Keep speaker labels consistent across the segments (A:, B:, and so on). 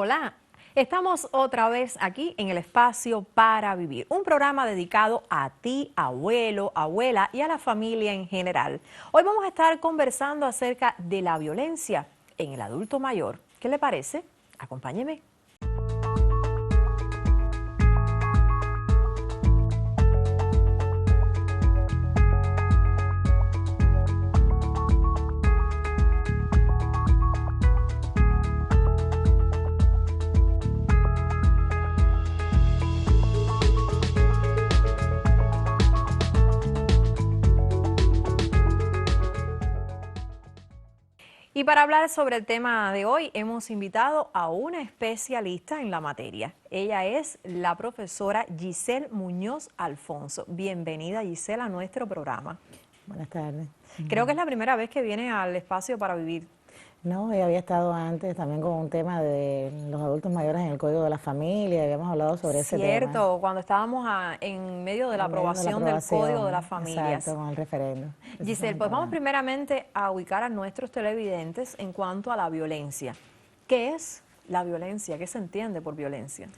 A: Hola, estamos otra vez aquí en el Espacio para Vivir, un programa dedicado a ti, abuelo, abuela y a la familia en general. Hoy vamos a estar conversando acerca de la violencia en el adulto mayor. ¿Qué le parece? Acompáñeme. Y para hablar sobre el tema de hoy, hemos invitado a una especialista en la materia. Ella es la profesora Giselle Muñoz Alfonso. Bienvenida, Giselle, a nuestro programa.
B: Buenas tardes.
A: Creo que es la primera vez que viene al Espacio para Vivir.
B: No, ella había estado antes también con un tema de los adultos mayores en el Código de la Familia, habíamos hablado sobre ese tema.
A: Cierto, cuando estábamos en medio de la aprobación del Código de las Familias.
B: Exacto, con el referendo.
A: Giselle, pues vamos primeramente a ubicar a nuestros televidentes en cuanto a la violencia. ¿Qué es la violencia? ¿Qué se entiende por violencia?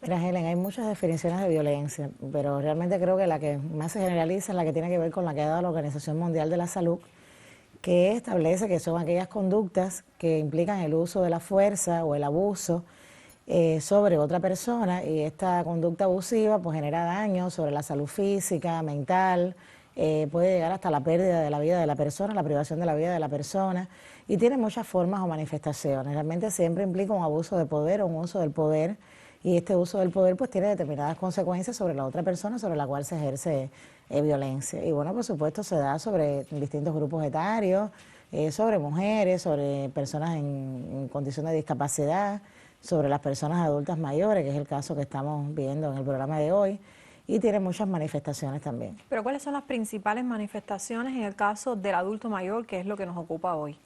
B: Mira, Helen, hay muchas definiciones de violencia, pero realmente creo que la que más se generaliza es la que tiene que ver con la que ha dado la Organización Mundial de la Salud, que establece que son aquellas conductas que implican el uso de la fuerza o el abuso sobre otra persona, y esta conducta abusiva pues genera daños sobre la salud física, mental, puede llegar hasta la pérdida de la vida de la persona, la privación de la vida de la persona, y tiene muchas formas o manifestaciones. Realmente siempre implica un abuso de poder o un uso del poder, y este uso del poder pues tiene determinadas consecuencias sobre la otra persona sobre la cual se ejerce violencia. Y bueno, por supuesto se da sobre distintos grupos etarios, sobre mujeres, sobre personas en condición de discapacidad, sobre las personas adultas mayores, que es el caso que estamos viendo en el programa de hoy, y tiene muchas manifestaciones también.
A: Pero ¿cuáles son las principales manifestaciones en el caso del adulto mayor, que es lo que nos ocupa hoy?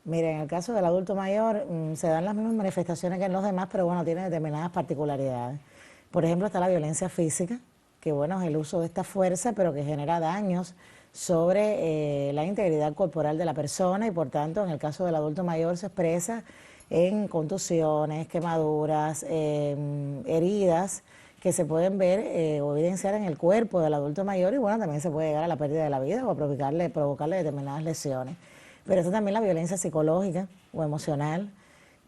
B: Mira, en el caso del adulto mayor se dan las mismas manifestaciones que en los demás, pero bueno, tiene determinadas particularidades. Por ejemplo, está la violencia física, que bueno, es el uso de esta fuerza, pero que genera daños sobre la integridad corporal de la persona, y por tanto, en el caso del adulto mayor se expresa en contusiones, quemaduras, heridas que se pueden ver o evidenciar en el cuerpo del adulto mayor, y bueno, también se puede llegar a la pérdida de la vida o a provocarle determinadas lesiones. Pero está también la violencia psicológica o emocional,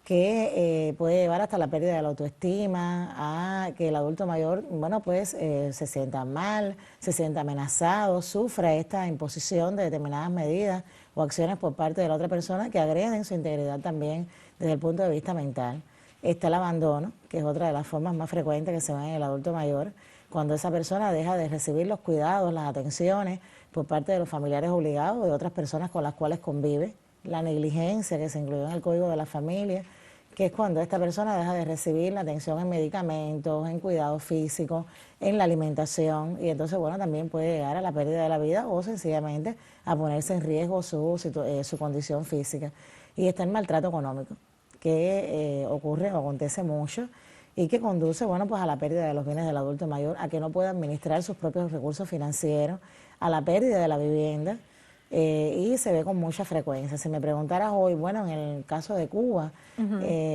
B: que puede llevar hasta la pérdida de la autoestima, a que el adulto mayor, bueno, pues se sienta mal, se sienta amenazado, sufra esta imposición de determinadas medidas o acciones por parte de la otra persona que agreden su integridad también desde el punto de vista mental. Está el abandono, que es otra de las formas más frecuentes que se ven en el adulto mayor, cuando esa persona deja de recibir los cuidados, las atenciones por parte de los familiares obligados o de otras personas con las cuales convive. La negligencia, que se incluyó en el Código de la Familia, que es cuando esta persona deja de recibir la atención en medicamentos, en cuidados físicos, en la alimentación, y entonces bueno, también puede llegar a la pérdida de la vida o sencillamente a ponerse en riesgo su condición física. Y está el maltrato económico, que ocurre o acontece mucho y que conduce, bueno, pues a la pérdida de los bienes del adulto mayor, a que no pueda administrar sus propios recursos financieros, a la pérdida de la vivienda, y se ve con mucha frecuencia. Si me preguntaras hoy, bueno, en el caso de Cuba,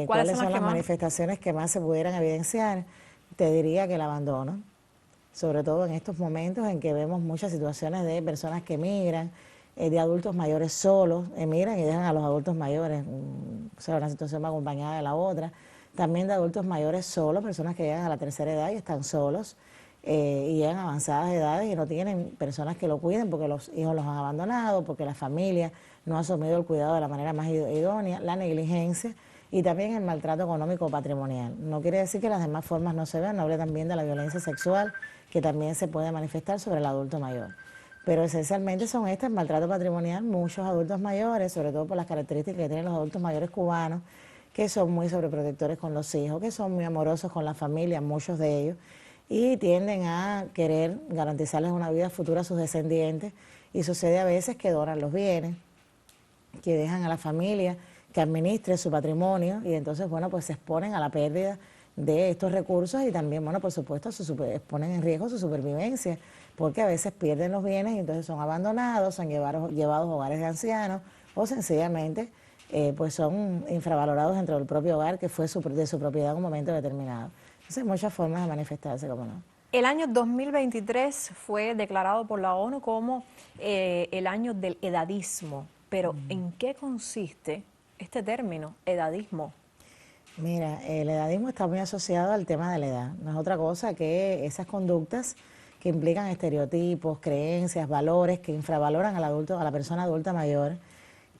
B: ¿cuáles son las manifestaciones que más se pudieran evidenciar? Te diría que el abandono, sobre todo en estos momentos en que vemos muchas situaciones de personas que emigran, de adultos mayores solos, emigran y dejan a los adultos mayores, o sea, una situación va acompañada de la otra. También de adultos mayores solos, personas que llegan a la tercera edad y están solos, y llegan a avanzadas edades y no tienen personas que lo cuiden porque los hijos los han abandonado, porque la familia no ha asumido el cuidado de la manera más idónea, la negligencia y también el maltrato económico patrimonial. No quiere decir que las demás formas no se vean, no hablé también de la violencia sexual, que también se puede manifestar sobre el adulto mayor. Pero esencialmente son estas: el maltrato patrimonial. Muchos adultos mayores, sobre todo por las características que tienen los adultos mayores cubanos, que son muy sobreprotectores con los hijos, que son muy amorosos con la familia, muchos de ellos, y tienden a querer garantizarles una vida futura a sus descendientes, y sucede a veces que donan los bienes, que dejan a la familia que administre su patrimonio, y entonces, bueno, pues se exponen a la pérdida de estos recursos y también, bueno, por supuesto, exponen en riesgo su supervivencia, porque a veces pierden los bienes y entonces son abandonados, son llevados a hogares de ancianos o sencillamente pues son infravalorados dentro del propio hogar, que fue de su propiedad en un momento determinado. Entonces, hay muchas formas de manifestarse, como no.
A: El año 2023 fue declarado por la ONU como el año del edadismo, pero ¿en qué consiste este término, edadismo?
B: Mira, el edadismo está muy asociado al tema de la edad. No es otra cosa que esas conductas que implican estereotipos, creencias, valores que infravaloran al adulto, a la persona adulta mayor,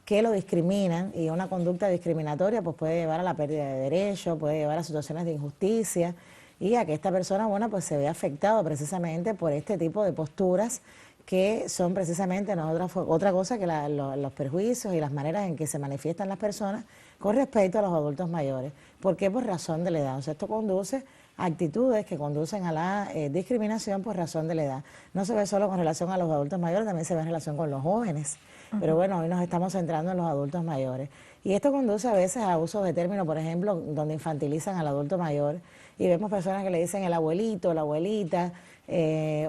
B: que lo discriminan, y una conducta discriminatoria pues puede llevar a la pérdida de derechos, puede llevar a situaciones de injusticia y a que esta persona, bueno, pues se vea afectado precisamente por este tipo de posturas que son precisamente no otra cosa que los perjuicios y las maneras en que se manifiestan las personas con respecto a los adultos mayores. ¿Por qué? Por razón de la edad. O sea, esto conduce a actitudes que conducen a la discriminación por razón de la edad. No se ve solo con relación a los adultos mayores, también se ve en relación con los jóvenes. Pero bueno, hoy nos estamos centrando en los adultos mayores. Y esto conduce a veces a usos de términos, por ejemplo, donde infantilizan al adulto mayor y vemos personas que le dicen el abuelito, la abuelita,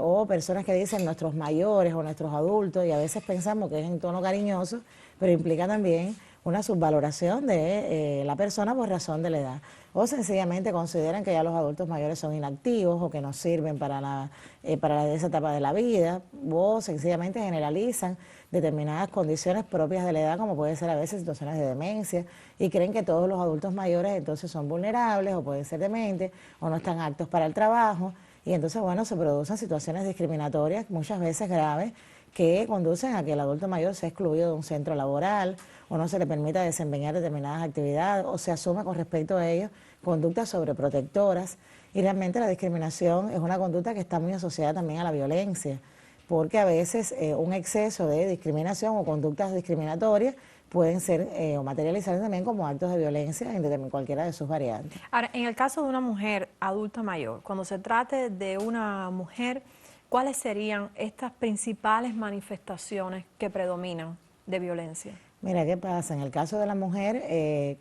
B: o personas que dicen nuestros mayores o nuestros adultos, y a veces pensamos que es en tono cariñoso, pero implica también una subvaloración de la persona por razón de la edad. O sencillamente consideran que ya los adultos mayores son inactivos o que no sirven para esa etapa de la vida, o sencillamente generalizan determinadas condiciones propias de la edad, como puede ser a veces situaciones de demencia, y creen que todos los adultos mayores entonces son vulnerables o pueden ser dementes o no están aptos para el trabajo. Y entonces, bueno, se producen situaciones discriminatorias, muchas veces graves, que conducen a que el adulto mayor sea excluido de un centro laboral o no se le permita desempeñar determinadas actividades o se asume con respecto a ellos conductas sobreprotectoras. Y realmente la discriminación es una conducta que está muy asociada también a la violencia, porque a veces un exceso de discriminación o conductas discriminatorias pueden ser o materializarse también como actos de violencia en cualquiera de sus variantes.
A: Ahora, en el caso de una mujer adulta mayor, cuando se trate de una mujer, ¿cuáles serían estas principales manifestaciones que predominan de violencia?
B: Mira, ¿qué pasa? En el caso de la mujer,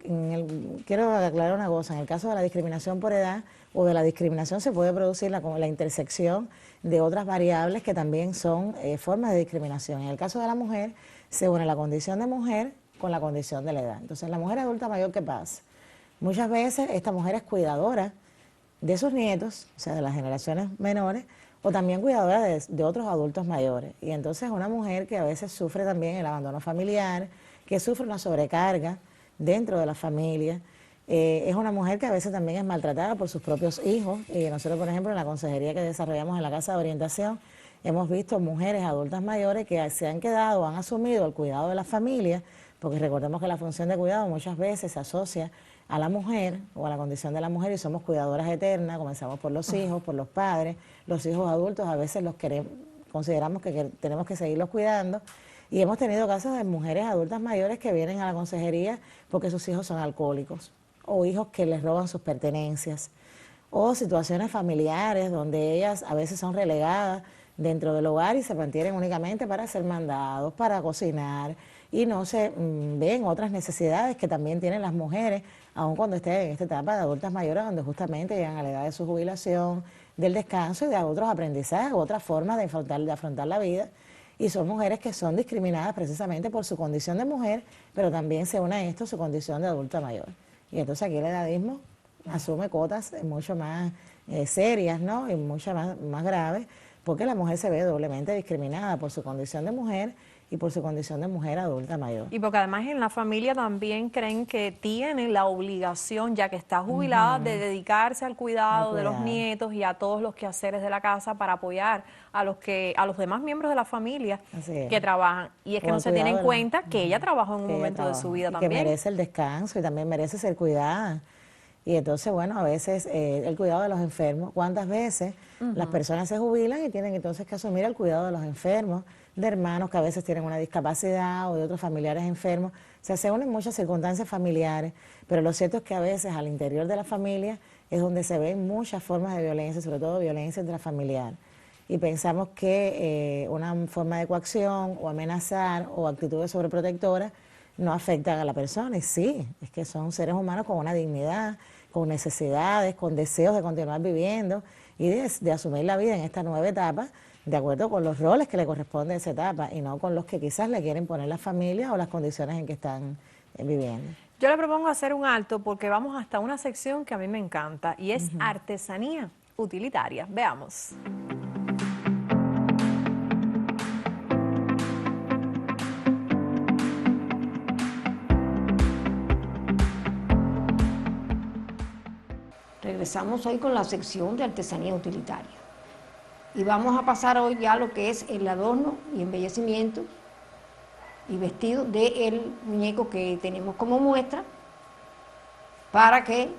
B: quiero aclarar una cosa, en el caso de la discriminación por edad o de la discriminación se puede producir la intersección de otras variables que también son formas de discriminación. En el caso de la mujer, se une la condición de mujer con la condición de la edad. Entonces, la mujer adulta mayor, ¿qué pasa? Muchas veces esta mujer es cuidadora de sus nietos, o sea, de las generaciones menores, o también cuidadora de otros adultos mayores. Y entonces es una mujer que a veces sufre también el abandono familiar, que sufre una sobrecarga dentro de la familia. Es una mujer que a veces también es maltratada por sus propios hijos. Y nosotros, por ejemplo, en la consejería que desarrollamos en la Casa de Orientación, hemos visto mujeres adultas mayores que se han quedado o han asumido el cuidado de la familia, porque recordemos que la función de cuidado muchas veces se asocia a la mujer o a la condición de la mujer y somos cuidadoras eternas, comenzamos por los hijos, por los padres, los hijos adultos a veces consideramos que tenemos que seguirlos cuidando. Y hemos tenido casos de mujeres adultas mayores que vienen a la consejería porque sus hijos son alcohólicos o hijos que les roban sus pertenencias o situaciones familiares donde ellas a veces son relegadas dentro del hogar y se mantienen únicamente para hacer mandados, para cocinar y no se ven otras necesidades que también tienen las mujeres, aun cuando estén en esta etapa de adultas mayores donde justamente llegan a la edad de su jubilación, del descanso y de otros aprendizajes, otras formas de afrontar la vida. Y son mujeres que son discriminadas precisamente por su condición de mujer, pero también se une a esto su condición de adulta mayor. Y entonces aquí el edadismo asume cotas mucho más serias, ¿no? Y mucho más graves, porque la mujer se ve doblemente discriminada por su condición de mujer y por su condición de mujer adulta mayor.
A: Y porque además en la familia también creen que tienen la obligación, ya que está jubilada, de dedicarse al cuidado de los nietos y a todos los quehaceres de la casa para apoyar a los demás miembros de la familia que trabajan. Y es que no se tiene en cuenta que ella trabajó en un momento de su vida también.
B: Que merece el descanso y también merece ser cuidada. Y entonces, bueno, a veces el cuidado de los enfermos, ¿cuántas veces las personas se jubilan y tienen entonces que asumir el cuidado de los enfermos, de hermanos que a veces tienen una discapacidad o de otros familiares enfermos? O sea, se unen muchas circunstancias familiares, pero lo cierto es que a veces al interior de la familia es donde se ven muchas formas de violencia, sobre todo violencia intrafamiliar. Y pensamos que una forma de coacción o amenazar o actitudes sobreprotectoras no afectan a la persona. Y sí, es que son seres humanos con una dignidad, con necesidades, con deseos de continuar viviendo y de asumir la vida en esta nueva etapa de acuerdo con los roles que le corresponde a esa etapa y no con los que quizás le quieren poner la familia o las condiciones en que están vivienda.
A: Yo le propongo hacer un alto porque vamos hasta una sección que a mí me encanta y es artesanía utilitaria. Veamos.
C: Regresamos hoy con la sección de artesanía utilitaria y vamos a pasar hoy ya lo que es el adorno y embellecimiento y vestido del muñeco que tenemos como muestra, para que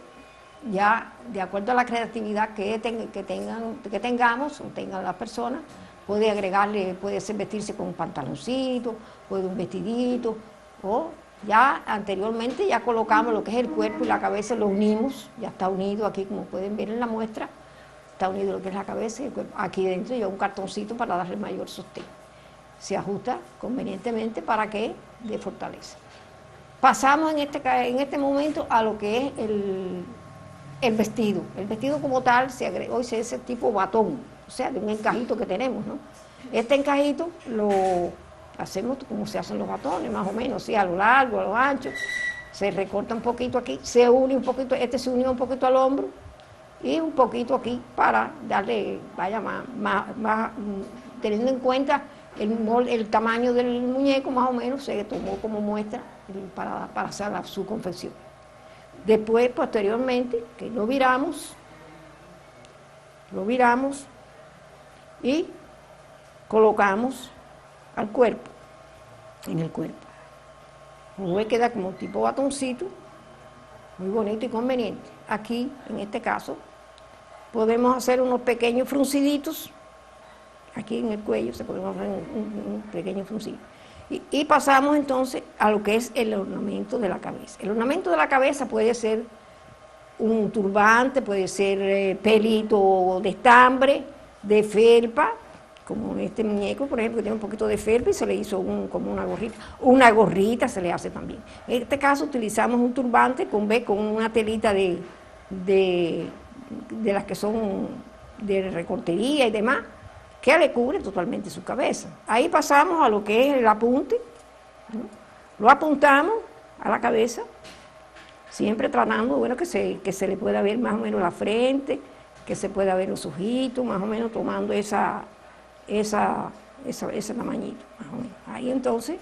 C: ya de acuerdo a la creatividad que tengamos o tengan las personas, puede agregarle, puede ser vestirse con un pantaloncito, puede un vestidito, o ya anteriormente ya colocamos lo que es el cuerpo y la cabeza, lo unimos, ya está unido aquí como pueden ver en la muestra, está unido lo que es la cabeza y el cuerpo. Aquí dentro lleva un cartoncito para darle mayor sostén. Se ajusta convenientemente para que dé fortaleza. Pasamos en este momento a lo que es el vestido. El vestido como tal hoy se hace tipo batón, o sea, de un encajito que tenemos, ¿no? Este encajito lo hacemos como se hacen los batones, más o menos, ¿sí? A lo largo, a lo ancho, se recorta un poquito aquí, se une un poquito, este se unió un poquito al hombro y un poquito aquí para darle, vaya, más teniendo en cuenta el tamaño del muñeco, más o menos, se tomó como muestra para hacer su confección. Después, posteriormente, que lo viramos y colocamos al cuerpo, en el cuerpo. Como queda como tipo batoncito, muy bonito y conveniente. Aquí, en este caso, podemos hacer unos pequeños frunciditos, aquí en el cuello se podemos hacer un pequeño fruncido. Y pasamos entonces a lo que es el ornamento de la cabeza. El ornamento de la cabeza puede ser un turbante, puede ser pelito de estambre, de felpa, como este muñeco, por ejemplo, que tiene un poquito de felpa y se le hizo como una gorrita. Una gorrita se le hace también. En este caso utilizamos un turbante con una telita de las que son de recortería y demás, que le cubre totalmente su cabeza. Ahí pasamos a lo que es el apunte, ¿no? Lo apuntamos a la cabeza, siempre tratando, bueno, que se le pueda ver más o menos la frente, que se pueda ver los ojitos, más o menos tomando ese tamañito, más o menos. Ahí entonces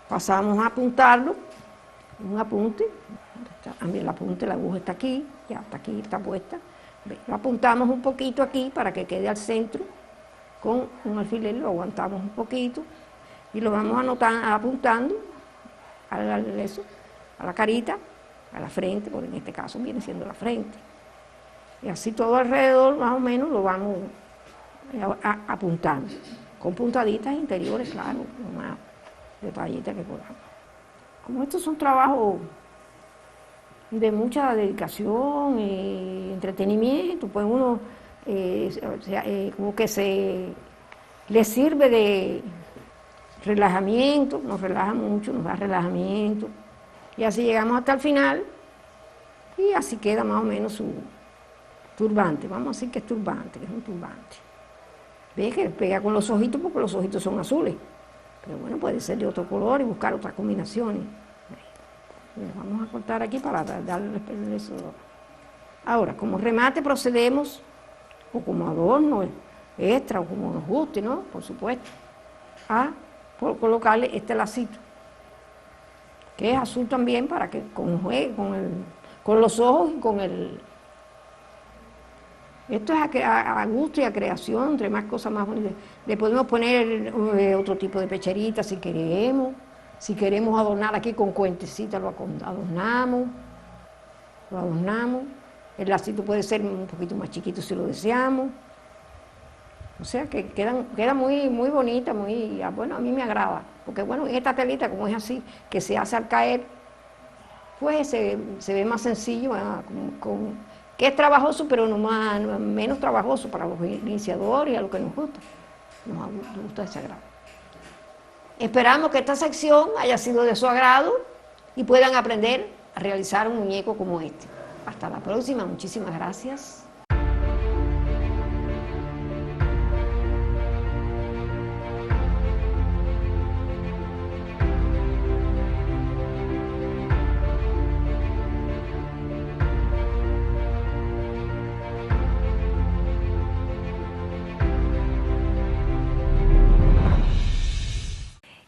C: pasamos a apuntarlo, un apunte, también el apunte, la aguja está aquí, ya está aquí, está puesta. Lo apuntamos un poquito aquí para que quede al centro, con un alfiler lo aguantamos un poquito y lo vamos apuntando a la carita, a la frente, porque en este caso viene siendo la frente. Y así todo alrededor, más o menos, lo vamos apuntando, con puntaditas interiores, claro, lo más detallitas que podamos. Como estos son trabajos de mucha dedicación y entretenimiento, pues uno como que le sirve de relajamiento, nos relaja mucho, nos da relajamiento, y así llegamos hasta el final, y así queda más o menos su turbante, vamos a decir que es turbante, que es un turbante. Ve que pega con los ojitos porque los ojitos son azules, pero bueno, puede ser de otro color y buscar otras combinaciones. Vamos a cortar aquí para darle eso. Ahora, como remate procedemos, o como adorno extra, o como nos guste, ¿no? Por supuesto, a colocarle este lacito, que es azul también, para que con los ojos y con el... Esto es a gusto y a creación, entre más cosas más bonitas. Le podemos poner otro tipo de pecherita si queremos. Si queremos adornar aquí con cuentecita, lo adornamos. El lacito puede ser un poquito más chiquito si lo deseamos. O sea que queda muy, muy bonita, muy, bueno, a mí me agrada. Porque bueno, en esta telita, como es así, que se hace al caer, pues se ve más sencillo, que es trabajoso, pero menos trabajoso para los iniciadores y a los que nos gusta. Nos gusta ese agrado. Esperamos que esta sección haya sido de su agrado y puedan aprender a realizar un muñeco como este. Hasta la próxima, muchísimas gracias.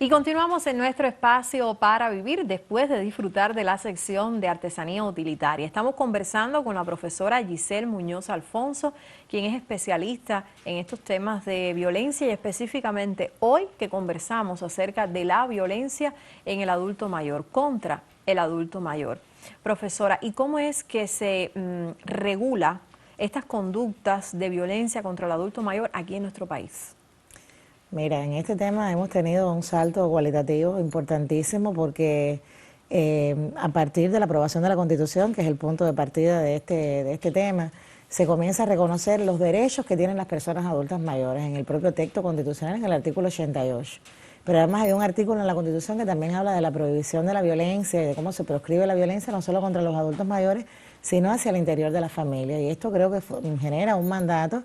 A: Y continuamos en nuestro espacio para vivir después de disfrutar de la sección de artesanía utilitaria. Estamos conversando con la profesora Giselle Muñoz Alfonso, quien es especialista en estos temas de violencia y específicamente hoy que conversamos acerca de la violencia en el adulto mayor, contra el adulto mayor. Profesora, ¿y cómo es que se regula estas conductas de violencia contra el adulto mayor aquí en nuestro país?
B: Mira, en este tema hemos tenido un salto cualitativo importantísimo porque a partir de la aprobación de la Constitución, que es el punto de partida de este tema, se comienza a reconocer los derechos que tienen las personas adultas mayores en el propio texto constitucional, en el artículo 88. Pero además hay un artículo en la Constitución que también habla de la prohibición de la violencia y de cómo se proscribe la violencia no solo contra los adultos mayores, sino hacia el interior de la familia. Y esto creo que genera un mandato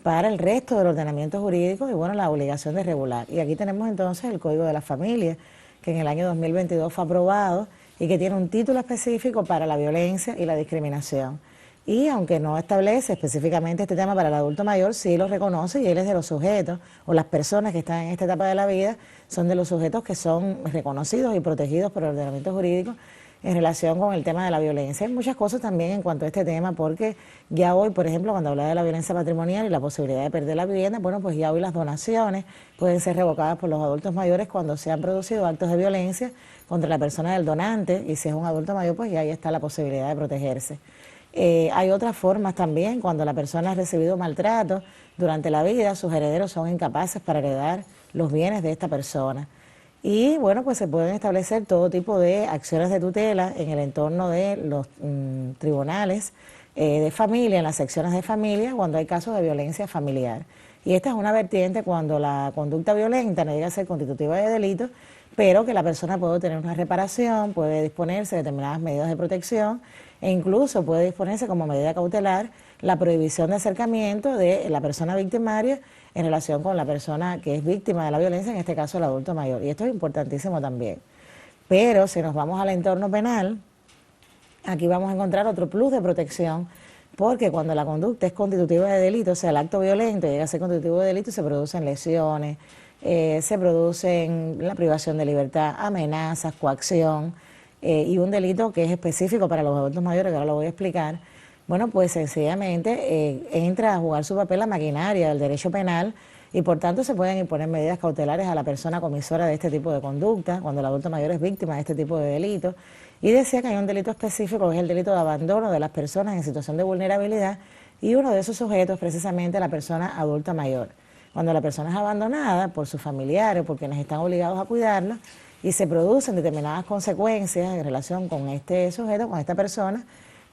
B: para el resto del ordenamiento jurídico y bueno, la obligación de regular. Y aquí tenemos entonces el Código de la Familia, que en el año 2022 fue aprobado y que tiene un título específico para la violencia y la discriminación. Y aunque no establece específicamente este tema para el adulto mayor, sí lo reconoce y él es de los sujetos, o las personas que están en esta etapa de la vida, son de los sujetos que son reconocidos y protegidos por el ordenamiento jurídico en relación con el tema de la violencia. Hay muchas cosas también en cuanto a este tema, porque ya hoy, por ejemplo, cuando habla de la violencia patrimonial y la posibilidad de perder la vivienda, bueno, pues ya hoy las donaciones pueden ser revocadas por los adultos mayores cuando se han producido actos de violencia contra la persona del donante, y si es un adulto mayor, pues ya ahí está la posibilidad de protegerse. Hay otras formas también, cuando la persona ha recibido maltrato durante la vida, sus herederos son incapaces para heredar los bienes de esta persona. Y bueno, pues se pueden establecer todo tipo de acciones de tutela en el entorno de los tribunales de familia, en las secciones de familia, cuando hay casos de violencia familiar. Y esta es una vertiente cuando la conducta violenta no llega a ser constitutiva de delito, pero que la persona puede obtener una reparación, puede disponerse de determinadas medidas de protección e incluso puede disponerse como medida cautelar la prohibición de acercamiento de la persona victimaria en relación con la persona que es víctima de la violencia, en este caso el adulto mayor. Y esto es importantísimo también. Pero si nos vamos al entorno penal, aquí vamos a encontrar otro plus de protección, porque cuando la conducta es constitutiva de delito, o sea, el acto violento llega a ser constitutivo de delito, se producen lesiones, se producen la privación de libertad, amenazas, coacción, y un delito que es específico para los adultos mayores, que ahora lo voy a explicar. Bueno, pues sencillamente entra a jugar su papel la maquinaria del derecho penal y por tanto se pueden imponer medidas cautelares a la persona comisora de este tipo de conducta cuando el adulto mayor es víctima de este tipo de delitos. Y decía que hay un delito específico que es el delito de abandono de las personas en situación de vulnerabilidad y uno de esos sujetos es precisamente la persona adulta mayor. Cuando la persona es abandonada por sus familiares, por quienes están obligados a cuidarla y se producen determinadas consecuencias en relación con este sujeto, con esta persona,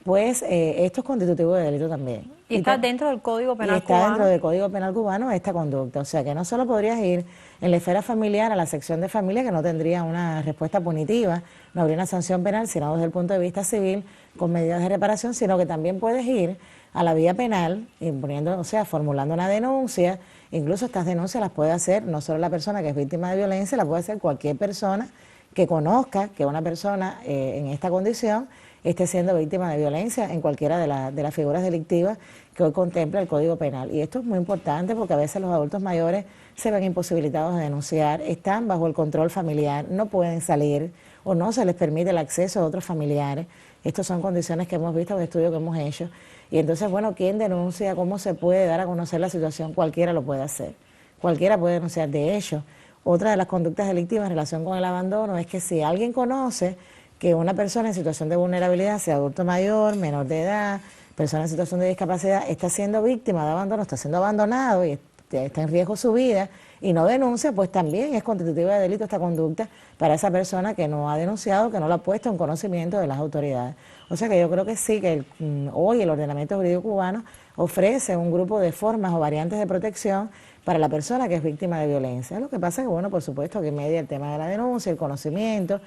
B: pues esto es constitutivo de delito también.
A: Y está dentro del Código Penal
B: Cubano. Está dentro del Código Penal cubano esta conducta. O sea que no solo podrías ir en la esfera familiar a la sección de familia, que no tendría una respuesta punitiva, no habría una sanción penal, sino desde el punto de vista civil, con medidas de reparación, sino que también puedes ir a la vía penal, imponiendo, o sea, formulando una denuncia. Incluso estas denuncias las puede hacer no solo la persona que es víctima de violencia, la puede hacer cualquier persona que conozca que una persona en esta condición esté siendo víctima de violencia en cualquiera de las figuras delictivas que hoy contempla el Código Penal. Y esto es muy importante porque a veces los adultos mayores se ven imposibilitados de denunciar, están bajo el control familiar, no pueden salir o no se les permite el acceso a otros familiares. Estas son condiciones que hemos visto en estudios que hemos hecho. Y entonces, bueno, ¿quién denuncia? ¿Cómo se puede dar a conocer la situación? Cualquiera lo puede hacer. Cualquiera puede denunciar. De hecho, otra de las conductas delictivas en relación con el abandono es que si alguien conoce que una persona en situación de vulnerabilidad, sea adulto mayor, menor de edad, persona en situación de discapacidad, está siendo víctima de abandono, está siendo abandonado y está en riesgo su vida y no denuncia, pues también es constitutiva de delito esta conducta para esa persona que no ha denunciado, que no lo ha puesto en conocimiento de las autoridades. O sea que yo creo que sí, que hoy el ordenamiento jurídico cubano ofrece un grupo de formas o variantes de protección para la persona que es víctima de violencia. Lo que pasa es que, bueno, por supuesto que media el tema de la denuncia, el conocimiento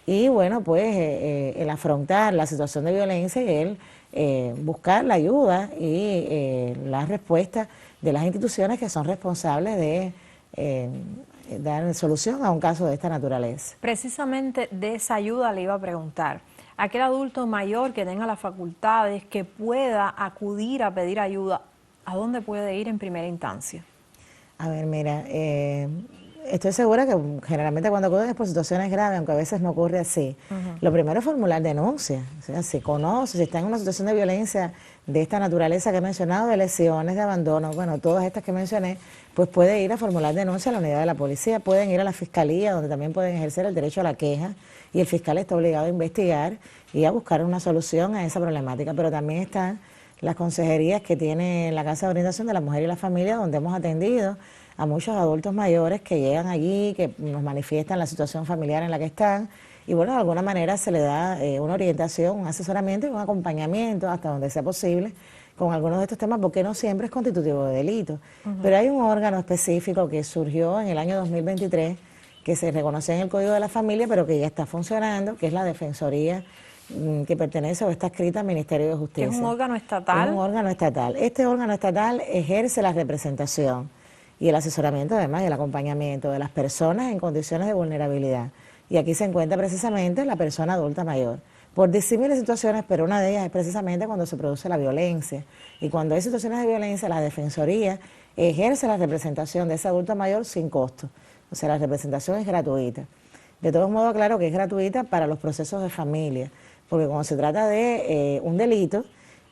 B: y, bueno, pues el afrontar la situación de violencia y el buscar la ayuda y la respuesta de las instituciones que son responsables de dar solución a un caso de esta naturaleza.
A: Precisamente de esa ayuda le iba a preguntar. Aquel adulto mayor que tenga las facultades, que pueda acudir a pedir ayuda, ¿a dónde puede ir en primera instancia?
B: A ver, mira, Estoy segura que generalmente cuando ocurren por situaciones graves, aunque a veces no ocurre así, lo primero es formular denuncia. O sea, si conoce, si está en una situación de violencia de esta naturaleza que he mencionado, de lesiones, de abandono, bueno, todas estas que mencioné, pues puede ir a formular denuncia a la unidad de la policía, pueden ir a la fiscalía, donde también pueden ejercer el derecho a la queja, y el fiscal está obligado a investigar y a buscar una solución a esa problemática. Pero también están las consejerías que tiene la Casa de Orientación de la Mujer y la Familia, donde hemos atendido a muchos adultos mayores que llegan allí, que nos manifiestan la situación familiar en la que están, y bueno, de alguna manera se le da una orientación, un asesoramiento y un acompañamiento hasta donde sea posible con algunos de estos temas, porque no siempre es constitutivo de delito. Pero hay un órgano específico que surgió en el año 2023, que se reconoce en el Código de la Familia, pero que ya está funcionando, que es la Defensoría, que pertenece o está adscrita al Ministerio de Justicia.
A: ¿Es un órgano estatal?
B: Es un órgano estatal. Este órgano estatal ejerce la representación y el asesoramiento, además, y el acompañamiento de las personas en condiciones de vulnerabilidad. Y aquí se encuentra precisamente la persona adulta mayor, por disímiles situaciones, pero una de ellas es precisamente cuando se produce la violencia. Y cuando hay situaciones de violencia, la Defensoría ejerce la representación de ese adulto mayor sin costo. O sea, la representación es gratuita. De todos modos, aclaro que es gratuita para los procesos de familia, porque cuando se trata de un delito,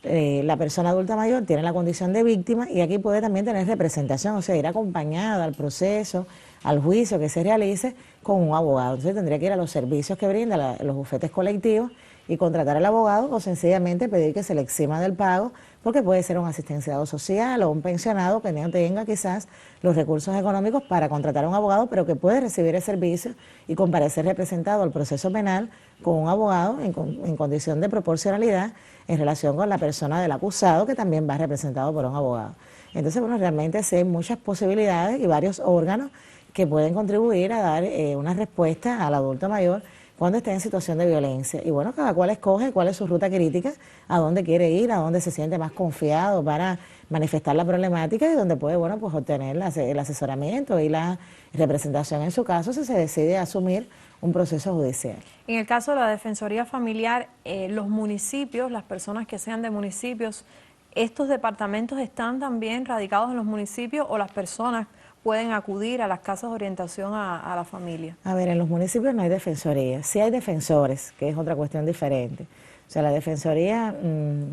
B: la persona adulta mayor tiene la condición de víctima y aquí puede también tener representación, o sea, ir acompañada al proceso, al juicio que se realice con un abogado. Entonces tendría que ir a los servicios que brindan los bufetes colectivos y contratar al abogado o sencillamente pedir que se le exima del pago, porque puede ser un asistenciado social o un pensionado que no tenga quizás los recursos económicos para contratar a un abogado, pero que puede recibir el servicio y comparecer representado al proceso penal con un abogado en condición de proporcionalidad en relación con la persona del acusado, que también va representado por un abogado. Entonces, bueno, realmente sí hay muchas posibilidades y varios órganos que pueden contribuir a dar una respuesta al adulto mayor cuando esté en situación de violencia. Y bueno, cada cual escoge cuál es su ruta crítica, a dónde quiere ir, a dónde se siente más confiado para manifestar la problemática y donde puede, bueno, pues obtener el asesoramiento y la representación en su caso si se decide asumir un proceso judicial.
A: En el caso de la Defensoría Familiar, los municipios, las personas que sean de municipios, ¿estos departamentos están también radicados en los municipios o las personas pueden acudir a las casas de orientación a la familia?
B: A ver, en los municipios no hay defensoría, sí hay defensores, que es otra cuestión diferente. O sea, la defensoría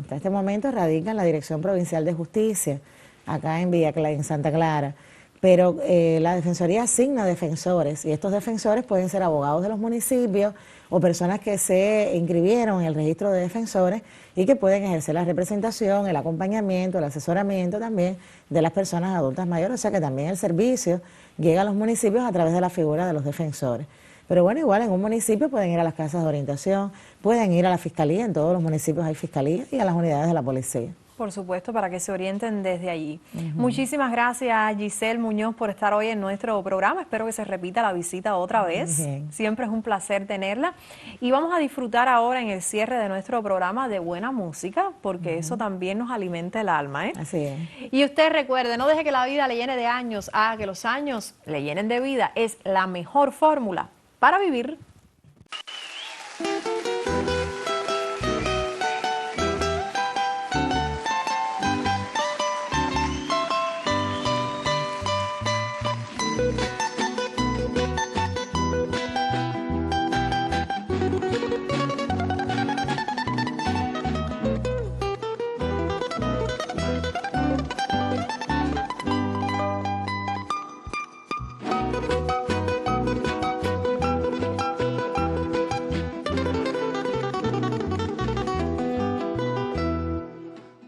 B: hasta este momento radica en la Dirección Provincial de Justicia, acá en Santa Clara, pero la defensoría asigna defensores y estos defensores pueden ser abogados de los municipios o personas que se inscribieron en el registro de defensores y que pueden ejercer la representación, el acompañamiento, el asesoramiento también de las personas adultas mayores, o sea que también el servicio llega a los municipios a través de la figura de los defensores. Pero bueno, igual en un municipio pueden ir a las casas de orientación, pueden ir a la fiscalía, en todos los municipios hay fiscalía, y a las unidades de la policía.
A: Por supuesto, para que se orienten desde allí. Muchísimas gracias, Giselle Muñoz, por estar hoy en nuestro programa. Espero que se repita la visita otra vez. Siempre es un placer tenerla. Y vamos a disfrutar ahora en el cierre de nuestro programa de buena música, porque eso también nos alimenta el alma, ¿eh?
B: Así es.
A: Y usted recuerde, no deje que la vida le llene de años, haga que los años le llenen de vida. Es la mejor fórmula para vivir.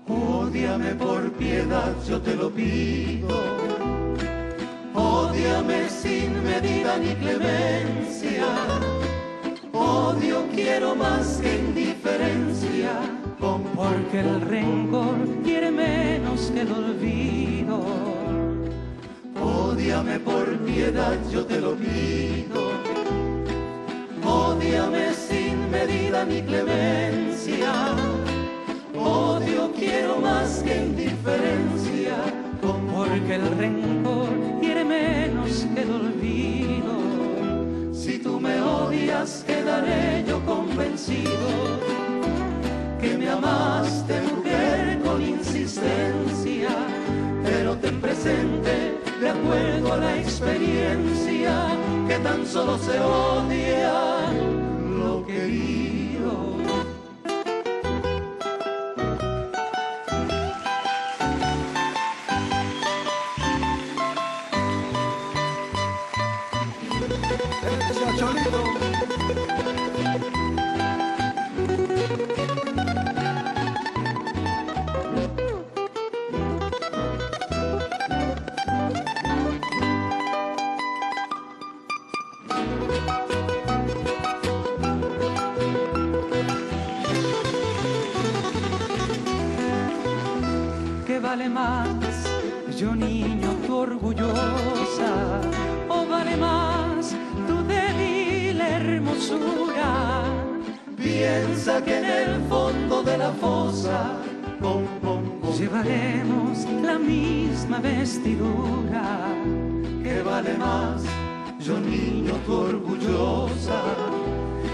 D: Ódiame por piedad, yo te lo pido. Ódiame sin medida ni clemencia. Odio quiero más que indiferencia.
E: Porque el rencor quiere menos que el olvido.
D: Ódiame por piedad, yo te lo pido. Ódiame sin medida ni clemencia. Odio quiero más que indiferencia.
E: Porque el rencor quiere menos que el olvido.
D: Si tú me odias, quedaré yo convencido que me amaste, mujer, con insistencia. Pero ten presente, de acuerdo a la experiencia, odia, que tan solo se odia lo querido. Cholito.
E: ¿Qué vale más, yo niño, tu orgullosa? ¿O vale más tu débil hermosura?
D: Piensa que en el fondo de la fosa
E: llevaremos la misma vestidura.
D: ¿Qué vale más, yo niño, tu orgullosa?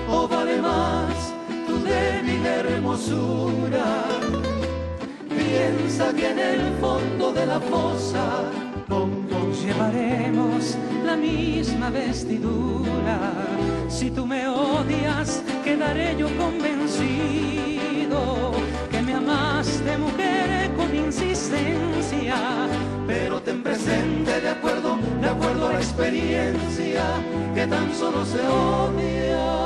D: ¿O vale más tu débil hermosura? Piensa que en el fondo de la fosa
E: llevaremos la misma vestidura. Si tú me odias, quedaré yo convencido que me amaste, mujer, con insistencia.
D: pero ten presente, de acuerdo a la experiencia, que tan solo se odia